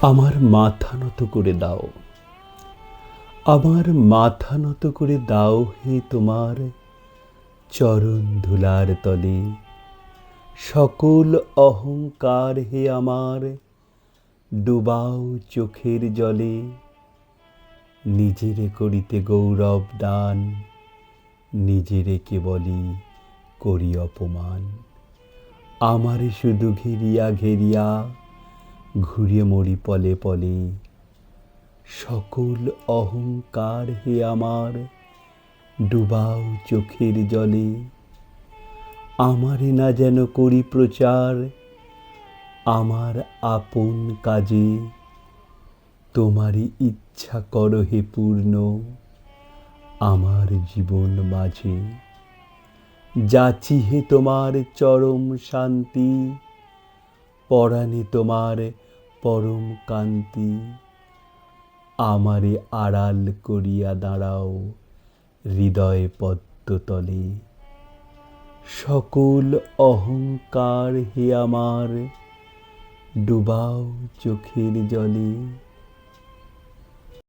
আমার মাথা নত করে দাও, আমার মাথা নত করে দাও হে তোমার চরণ ধুলার তলে। সকল অহংকার হে আমার ডুবাও চোখের জলে। নিজেরে করিতে গৌরব দান, নিজেরে কেবলই করি অপমান। আমারে শুধু ঘেরিয়া ঘেরিয়া ঘুরে মরি পলে পলে। সকল অহংকার হে আমার ডুবাও চোখের জলে। আমারে না যেন করি প্রচার আমার আপন কাজে। তোমারই ইচ্ছা করো হে পূর্ণ আমার জীবন মাঝে। যাচি হে তোমার চরম শান্তি, পরাণে তোমার পরম কান্তি। আমারে আড়াল করিয়া দাঁড়াও হৃদয় পদ্মতলে। সকল অহংকার হে আমার ডুবাও চোখের জলে।